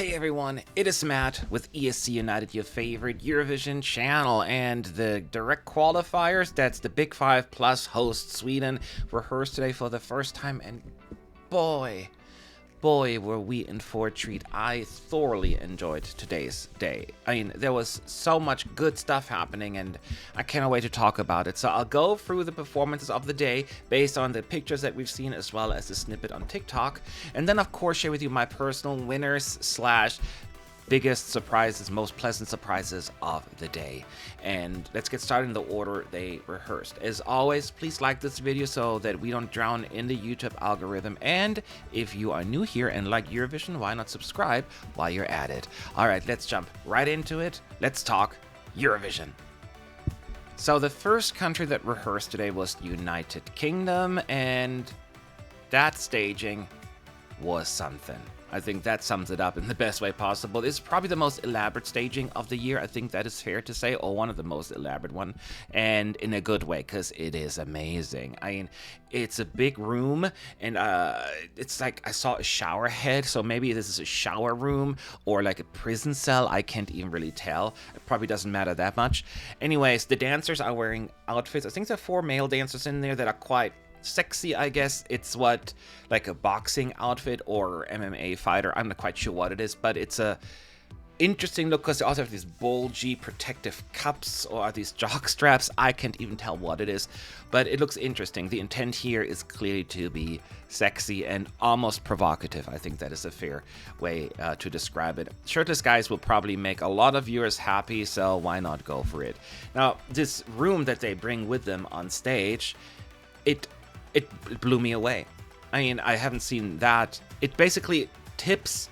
Hey everyone, it is Matt with ESC United, your favorite Eurovision channel, and the direct qualifiers, that's the Big Five plus host Sweden, rehearsed today for the first time, and boy, were we in for a treat. I thoroughly enjoyed today's day. I mean, there was so much good stuff happening, and I can't wait to talk about it. So I'll go through the performances of the day based on the pictures that we've seen, as well as a snippet on TikTok. And then, of course, share with you my personal winners / biggest surprises, most pleasant surprises of the day. And let's get started in the order they rehearsed. As always, please like this video so that we don't drown in the YouTube algorithm. And if you are new here and like Eurovision, why not subscribe while you're at it? All right, let's jump right into it. Let's talk Eurovision. So the first country that rehearsed today was United Kingdom, and that staging was something. I think that sums it up in the best way possible. It's probably the most elaborate staging of the year. I think that is fair to say, or one of the most elaborate one, and in a good way, because it is amazing. I mean, it's a big room, and it's like I saw a shower head, so maybe this is a shower room or like a prison cell. I can't even really tell. It probably doesn't matter that much. Anyways, the dancers are wearing outfits. I think there are 4 male dancers in there that are quite sexy, I guess. It's what, like a boxing outfit or MMA fighter. I'm not quite sure what it is, but it's a interesting look because they also have these bulgy protective cups or these jock straps. I can't even tell what it is, but it looks interesting. The intent here is clearly to be sexy and almost provocative. I think that is a fair way to describe it. Shirtless guys will probably make a lot of viewers happy, so why not go for it? Now, this room that they bring with them on stage, it blew me away. I mean, I haven't seen that. It basically tips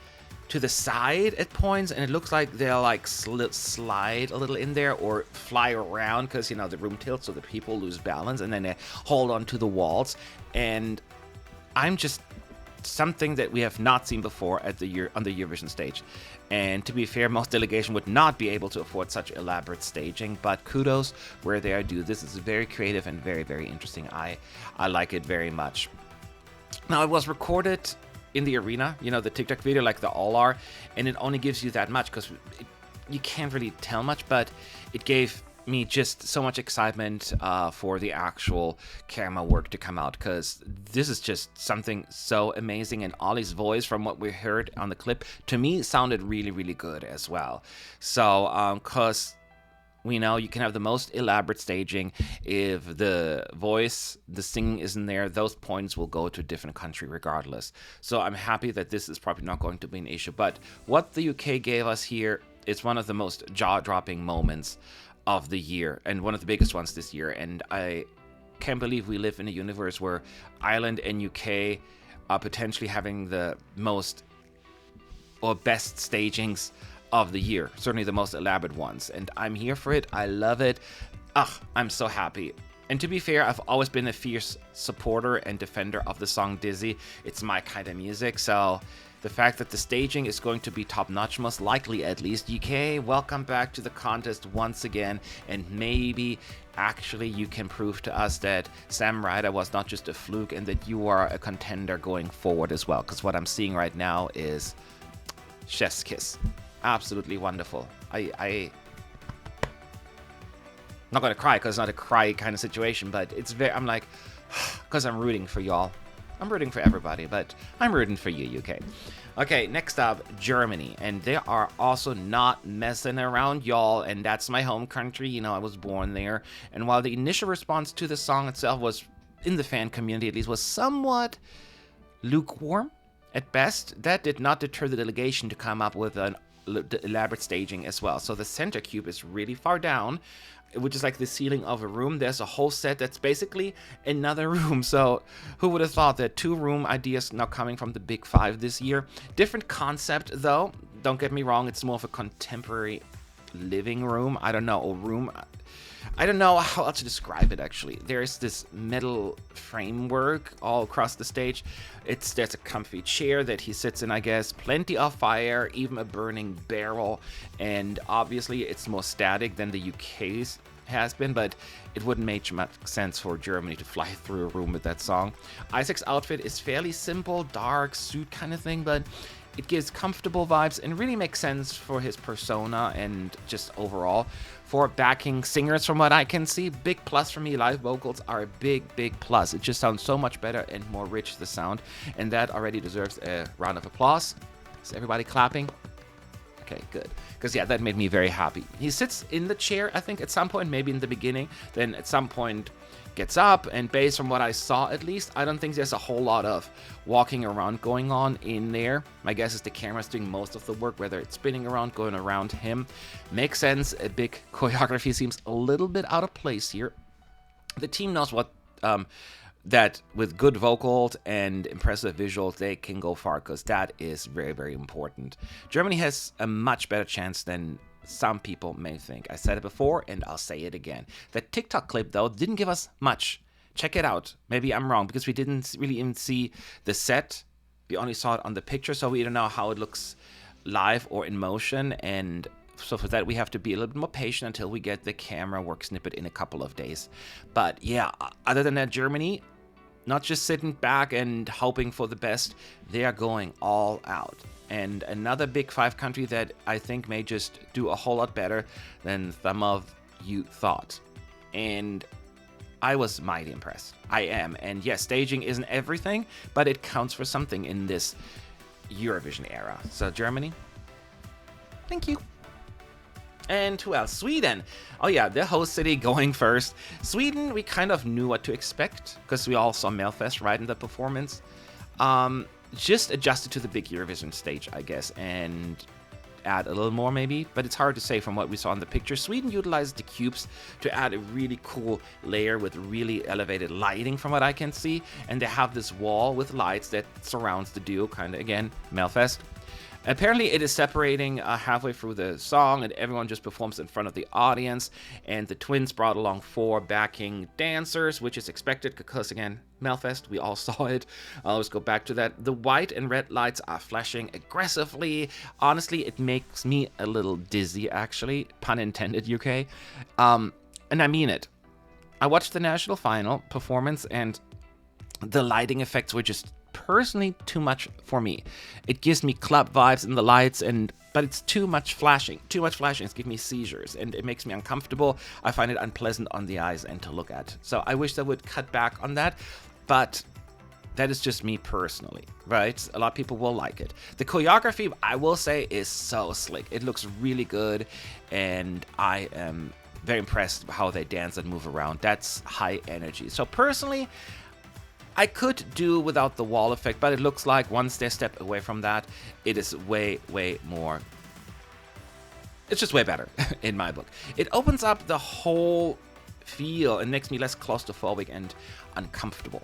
to the side at points, and it looks like they'll like slide a little in there or fly around because, you know, the room tilts so that people lose balance, and then they hold on to the walls. And I'm just something that we have not seen before on the Eurovision stage. And to be fair, most delegation would not be able to afford such elaborate staging, but kudos where they are due. This is very creative and very, very interesting. I like it very much. Now, it was recorded in the arena, you know, the TikTok video, like the all are, and it only gives you that much because you can't really tell much, but it gave me just so much excitement for the actual camera work to come out, because this is just something so amazing. And Olly's voice, from what we heard on the clip, to me sounded really, really good as well. So because we know you can have the most elaborate staging, if the voice, the singing isn't there, those points will go to a different country regardless. So I'm happy that this is probably not going to be an issue. But what the UK gave us here is one of the most jaw-dropping moments of the year, and one of the biggest ones this year. And I can't believe we live in a universe where Ireland and UK are potentially having the most or best stagings of the year, certainly the most elaborate ones, and I'm here for it. I love it. I'm so happy. And to be fair, I've always been a fierce supporter and defender of the song Dizzy. It's my kind of music, so the fact that the staging is going to be top-notch, most likely at least. UK, welcome back to the contest once again, and maybe actually you can prove to us that Sam Ryder was not just a fluke and that you are a contender going forward as well, because what I'm seeing right now is chef's kiss. Absolutely wonderful. I'm not gonna cry because it's not a cry kind of situation, but it's very, I'm like, because I'm rooting for y'all. I'm rooting for everybody, but I'm rooting for you, UK. Okay, next up, Germany. And they are also not messing around, y'all. And that's my home country. You know, I was born there. And while the initial response to the song itself was, in the fan community at least, was somewhat lukewarm at best, that did not deter the delegation to come up with an elaborate staging as well. So the center cube is really far down, which is like the ceiling of a room. There's a whole set that's basically another room. So who would have thought that 2 room ideas now coming from the Big Five this year? Different concept though, don't get me wrong, it's more of a contemporary living room. I don't know, a room. I don't know how else to describe it, actually. There's this metal framework all across the stage. There's a comfy chair that he sits in, I guess. Plenty of fire, even a burning barrel. And obviously, it's more static than the UK's has been, but it wouldn't make much sense for Germany to fly through a room with that song. Isaak's outfit is fairly simple, dark suit kind of thing, but It gives comfortable vibes and really makes sense for his persona and just overall. For backing singers, from what I can see, big plus for me. Live vocals are a big plus. It just sounds so much better and more rich, the sound. And that already deserves a round of applause. Is everybody clapping? Okay, good. Because, yeah, that made me very happy. He sits in the chair, I think, at some point, maybe in the beginning. Then at some point gets up, and based on what I saw, at least, I don't think there's a whole lot of walking around going on in there. My guess is the camera's doing most of the work, whether it's spinning around, going around him. Makes sense. A big choreography seems a little bit out of place here. The team knows what that with good vocals and impressive visuals, they can go far, because that is very important. Germany has a much better chance than some people may think. I said it before, and I'll say it again. That TikTok clip, though, didn't give us much. Check it out. Maybe I'm wrong, because we didn't really even see the set. We only saw it on the picture, so we don't know how it looks live or in motion. And so for that, we have to be a little bit more patient until we get the camera work snippet in a couple of days. But yeah, other than that, Germany, not just sitting back and hoping for the best, they are going all out. And another big five country that I think may just do a whole lot better than some of you thought. And I was mighty impressed. I am. And yes, staging isn't everything, but it counts for something in this Eurovision era. So Germany, thank you. And who else? Sweden. Oh yeah, the host city going first. Sweden, we kind of knew what to expect, because we all saw Melfest right in the performance. Just adjusted to the big Eurovision stage, I guess, and add a little more maybe, but it's hard to say from what we saw in the picture. Sweden utilized the cubes to add a really cool layer with really elevated lighting from what I can see, and they have this wall with lights that surrounds the duo, kind of, again, Melfest. Apparently it is separating halfway through the song, and everyone just performs in front of the audience, and the twins brought along 4 backing dancers, which is expected because, again, Melfest, we all saw it. I'll always go back to that. The white and red lights are flashing aggressively. Honestly, it makes me a little dizzy, actually. Pun intended, UK. And I mean it. I watched the national final performance, and the lighting effects were just personally too much for me. It gives me club vibes in the lights, but it's too much flashing. It's giving me seizures, and it makes me uncomfortable. I find it unpleasant on the eyes and to look at. So I wish they would cut back on that, but that is just me personally, right? A lot of people will like it. The choreography, I will say, is so slick. It looks really good, and I am very impressed with how they dance and move around. That's high energy. So personally, I could do without the wall effect, but it looks like once they step away from that, it is way more. It's just way better in my book. It opens up the whole feel and makes me less claustrophobic and uncomfortable.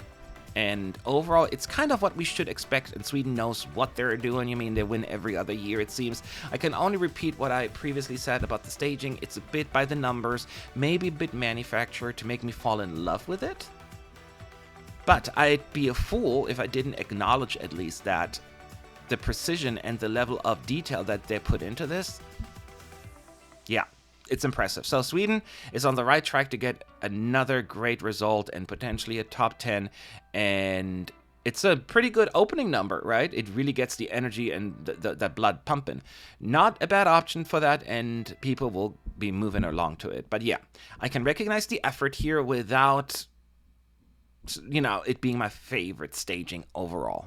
And overall, it's kind of what we should expect, and Sweden knows what they're doing. I mean, they win every other year, it seems. I can only repeat what I previously said about the staging. It's a bit by the numbers, maybe a bit manufactured to make me fall in love with it. But I'd be a fool if I didn't acknowledge at least that the precision and the level of detail that they put into this, yeah, it's impressive. So Sweden is on the right track to get another great result and potentially a top 10. And it's a pretty good opening number, right? It really gets the energy and the blood pumping. Not a bad option for that, and people will be moving along to it. But yeah, I can recognize the effort here without, you know, it being my favorite staging overall.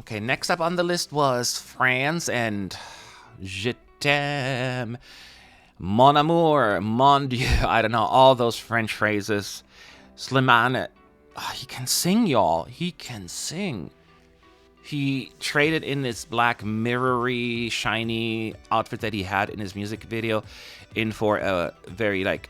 Okay, next up on the list was France and Je t'aime, mon amour, mon dieu, I don't know, all those French phrases. Slimane, he can sing, y'all. He can sing. He traded in this black mirrory, shiny outfit that he had in his music video in for a very, like,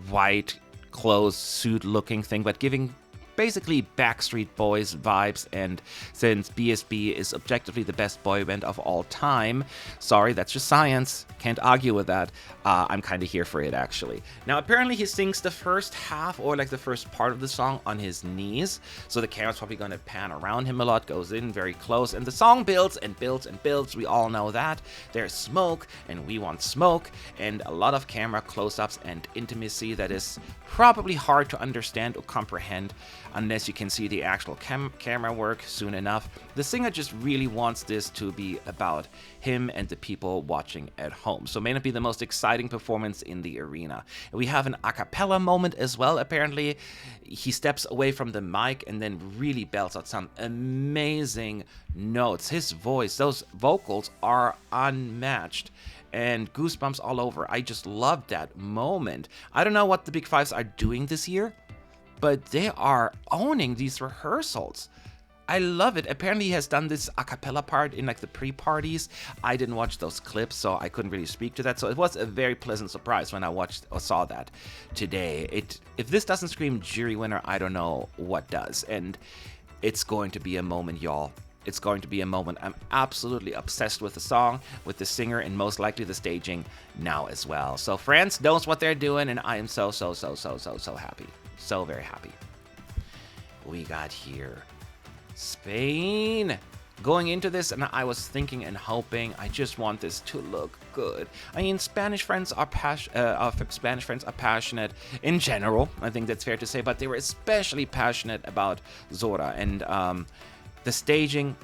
white, closed suit looking thing, but giving basically Backstreet Boys vibes. And since BSB is objectively the best boy band of all time, sorry, that's just science, can't argue with that. I'm kind of here for it, actually. Now, apparently he sings the first half, or like the first part of the song, on his knees, so the camera's probably going to pan around him a lot, goes in very close, and the song builds and builds and builds. We all know that. There's smoke, and we want smoke, and a lot of camera close-ups and intimacy that is probably hard to understand or comprehend. unless you can see the actual camera work soon enough. The singer just really wants this to be about him and the people watching at home. So may not be the most exciting performance in the arena. We have an a cappella moment as well, apparently. He steps away from the mic and then really belts out some amazing notes. His voice, those vocals are unmatched. And goosebumps all over. I just loved that moment. I don't know what the Big Fives are doing this year, but they are owning these rehearsals. I love it. Apparently he has done this a cappella part in like the pre-parties. I didn't watch those clips, so I couldn't really speak to that. So it was a very pleasant surprise when I watched or saw that today. If this doesn't scream jury winner, I don't know what does. And it's going to be a moment, y'all. It's going to be a moment. I'm absolutely obsessed with the song, with the singer, and most likely the staging now as well. So France knows what they're doing, and I am so happy. So very happy. We got here Spain. Going into this, and I was thinking and hoping, I just want this to look good. I mean, Spanish friends are passionate in general. I think that's fair to say, but they were especially passionate about Zorra, and the staging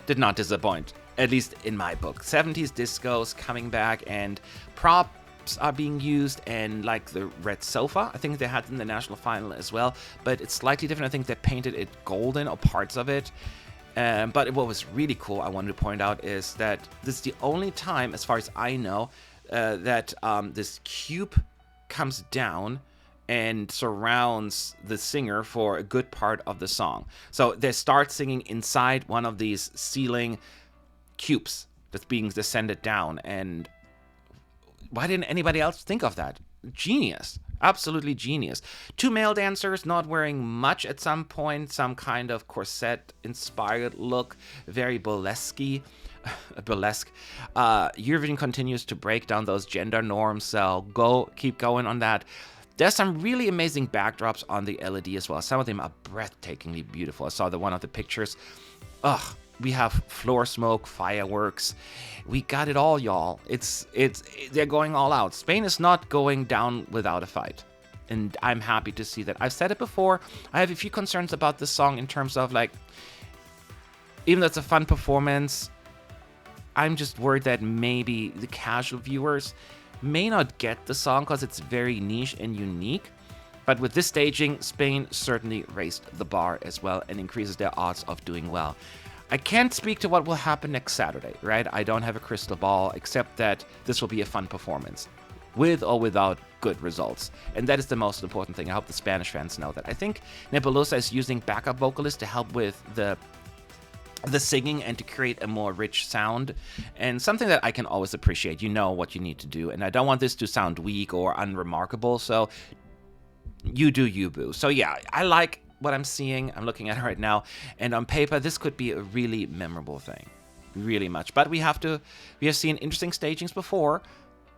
did not disappoint, at least in my book. 70s discos coming back, and props are being used, and like the red sofa, I think they had in the national final as well, but it's slightly different. I think they painted it golden, or parts of it. But what was really cool, I wanted to point out, is that this is the only time, as far as I know, that this cube comes down and surrounds the singer for a good part of the song. So they start singing inside one of these ceiling cubes that's being descended down. And why didn't anybody else think of that? Genius. Absolutely genius. 2 male dancers not wearing much at some point, some kind of corset-inspired look, very burlesque. Eurovision continues to break down those gender norms, so keep going on that. There's some really amazing backdrops on the LED as well. Some of them are breathtakingly beautiful. I saw one of the pictures. We have floor smoke, fireworks. We got it all, y'all. They're going all out. Spain is not going down without a fight. And I'm happy to see that. I've said it before. I have a few concerns about this song in terms of, like, even though it's a fun performance, I'm just worried that maybe the casual viewers may not get the song because it's very niche and unique. But with this staging, Spain certainly raised the bar as well and increases their odds of doing well. I can't speak to what will happen next Saturday, right? I don't have a crystal ball, except that this will be a fun performance, with or without good results. And that is the most important thing. I hope the Spanish fans know that. I think Nebulossa is using backup vocalists to help with the singing and to create a more rich sound, and something that I can always appreciate. You know what you need to do, and I don't want this to sound weak or unremarkable, so you do you, boo. So yeah, I like what I'm seeing. I'm looking at it right now, and on paper this could be a really memorable thing, really much. But we have seen interesting stagings before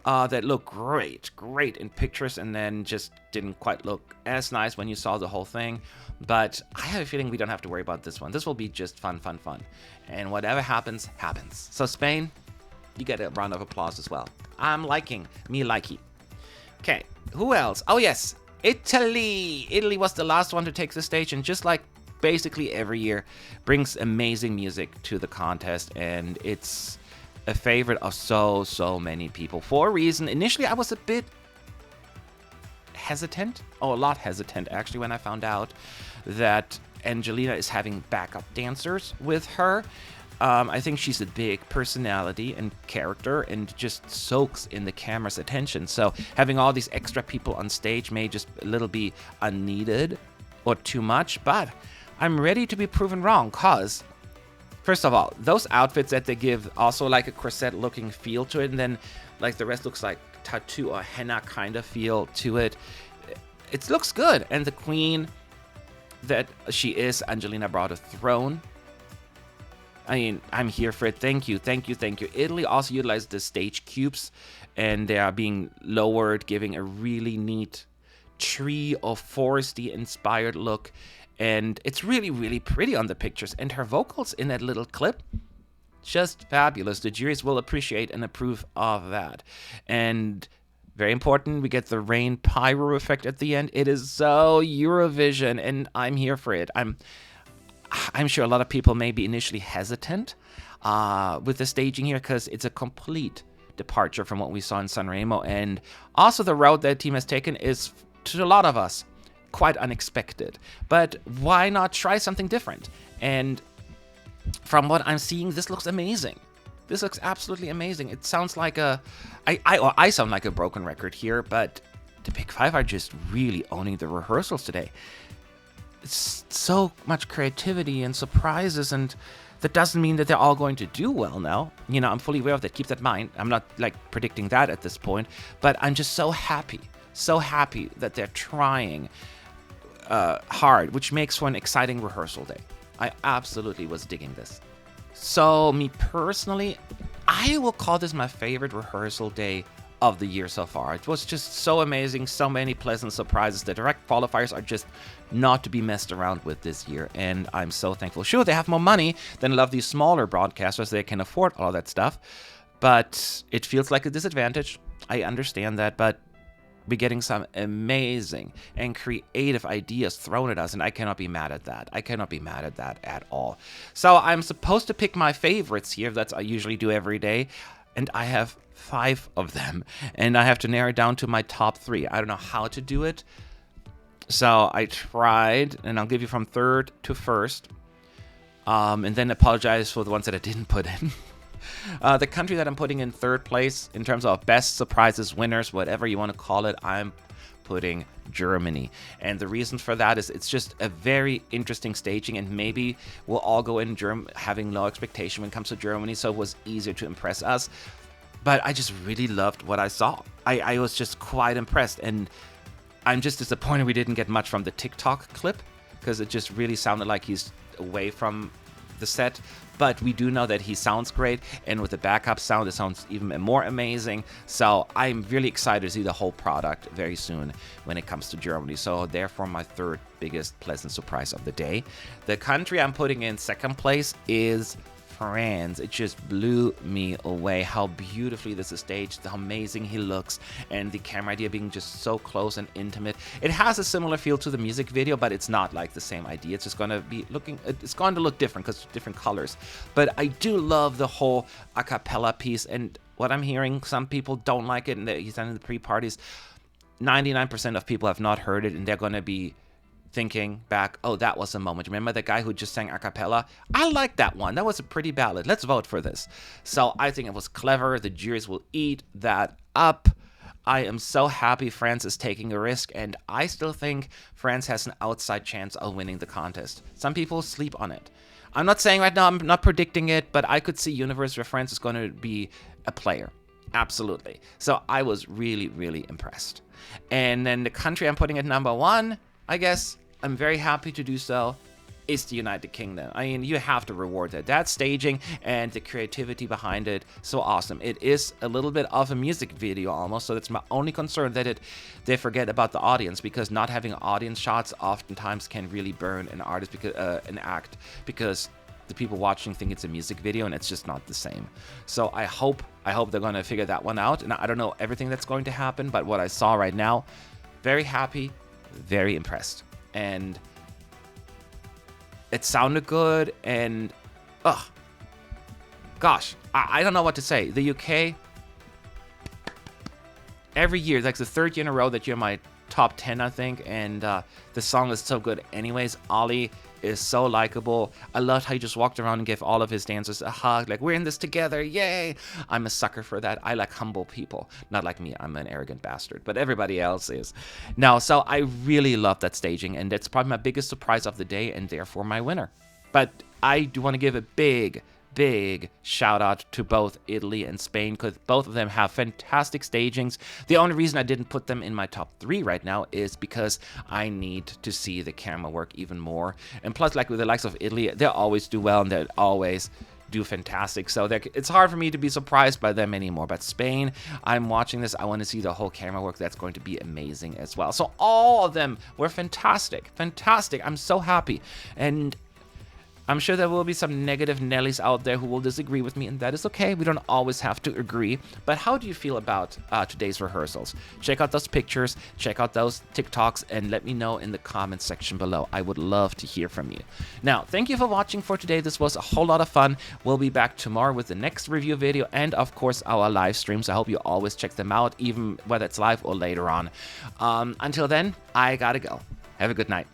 that look great in pictures, and then just didn't quite look as nice when you saw the whole thing. But I have a feeling we don't have to worry about this one. This will be just fun. And whatever happens, happens. So Spain, you get a round of applause as well. I'm liking. Me likey. Okay, who else? Oh yes, Italy. Italy was the last one to take the stage, and just like basically every year, brings amazing music to the contest, and it's a favorite of so many people for a reason. Initially, I was a bit hesitant, a lot hesitant actually, when I found out that Angelina is having backup dancers with her. I think she's a big personality and character and just soaks in the camera's attention. So having all these extra people on stage may just a little be unneeded or too much, but I'm ready to be proven wrong, cause first of all, those outfits that they give also like a corset looking feel to it, and then like the rest looks like tattoo or henna kind of feel to it. It looks good. And the queen that she is, Angelina, brought a throne. I mean, I'm here for it. Thank you. Italy also utilized the stage cubes, and they are being lowered, giving a really neat tree or foresty inspired look. And it's really pretty on the pictures. And her vocals in that little clip, just fabulous. The juries will appreciate and approve of that. And Very important, we get the rain pyro effect at the end. It is so Eurovision, and I'm here for it. I'm sure a lot of people may be initially hesitant with the staging here because it's a complete departure from what we saw in Sanremo, and also the route that team has taken is, to a lot of us, quite unexpected. But why not try something different? And from what I'm seeing, this looks amazing. This looks absolutely amazing. It sounds like I sound like a broken record here, but the Big Five are just really owning the rehearsals today. It's so much creativity and surprises, and that doesn't mean that they're all going to do well now. You know, I'm fully aware of that. Keep that in mind. I'm not like predicting that at this point, but I'm just so happy that they're trying hard, which makes for an exciting rehearsal day. I absolutely was digging this. So me personally, I will call this my favorite rehearsal day of the year so far. It was just so amazing, so many pleasant surprises. The direct qualifiers are just not to be messed around with this year, and I'm so thankful. Sure, they have more money than a lot of these smaller broadcasters. They can afford all that stuff, but it feels like a disadvantage. I understand that, but we're getting some amazing and creative ideas thrown at us, and I cannot be mad at that. I cannot be mad at that at all. So I'm supposed to pick my favorites here. That's I usually do every day, and I have 5 of them, and I have to narrow it down to my top 3. I don't know how to do it, so I tried, and I'll give you from third to first, and then apologize for the ones that I didn't put in. The country that I'm putting in third place in terms of best surprises, winners, whatever you want to call it, I'm putting Germany. And the reason for that is it's just a very interesting staging, and maybe we'll all go in having low expectation when it comes to Germany, so it was easier to impress us. But I just really loved what I saw. I was just quite impressed, and I'm just disappointed we didn't get much from the TikTok clip, because it just really sounded like he's away from the set. But we do know that he sounds great, and with the backup sound, it sounds even more amazing. So I'm really excited to see the whole product very soon when it comes to Germany. So therefore, my third biggest pleasant surprise of the day. The country I'm putting in second place is France. It just blew me away how beautifully this is staged, how amazing he looks, and the camera idea being just so close and intimate. It has a similar feel to the music video, but it's not like the same idea. It's just going to be it's going to look different because different colors. But I do love the whole a cappella piece, and what I'm hearing, some people don't like it, and he's done in the pre-parties. 99% of people have not heard it, and they're going to be thinking back, oh, that was a moment. Remember the guy who just sang a cappella? I like that one. That was a pretty ballad. Let's vote for this. So I think it was clever. The juries will eat that up. I am so happy France is taking a risk, and I still think France has an outside chance of winning the contest. Some people sleep on it. I'm not saying right now, I'm not predicting it, but I could see universe where France is going to be a player. Absolutely. So I was really, really impressed. And then the country I'm putting at number 1, I guess I'm very happy to do so, is the United Kingdom. I mean, you have to reward that. That staging and the creativity behind it, so awesome. It is a little bit of a music video almost, so that's my only concern, that they forget about the audience, because not having audience shots oftentimes can really burn an artist, because an act, because the people watching think it's a music video, and it's just not the same. So I hope they're going to figure that one out. And I don't know everything that's going to happen, but what I saw right now, very happy, very impressed. And it sounded good, and gosh, I don't know what to say. The UK, every year, like the third year in a row that you're my top 10, I think, and the song is so good anyways. Olly is so likable. I loved how he just walked around and gave all of his dancers a hug, like, we're in this together, yay. I'm a sucker for that. I like humble people. Not like me, I'm an arrogant bastard, but everybody else is. No, so I really love that staging, and that's probably my biggest surprise of the day, and therefore my winner. But I do want to give a big shout out to both Italy and Spain, because both of them have fantastic stagings. The only reason I didn't put them in my top 3 right now is because I need to see the camera work even more. And plus, like with the likes of Italy, they always do well, and they always do fantastic. So it's hard for me to be surprised by them anymore. But Spain, I'm watching this. I want to see the whole camera work. That's going to be amazing as well. So all of them were fantastic. I'm so happy. And I'm sure there will be some negative Nellies out there who will disagree with me, and that is okay. We don't always have to agree. But how do you feel about today's rehearsals? Check out those pictures, check out those TikToks, and let me know in the comments section below. I would love to hear from you. Now, thank you for watching for today. This was a whole lot of fun. We'll be back tomorrow with the next review video and, of course, our live streams. I hope you always check them out, even whether it's live or later on. Until then, I gotta go. Have a good night.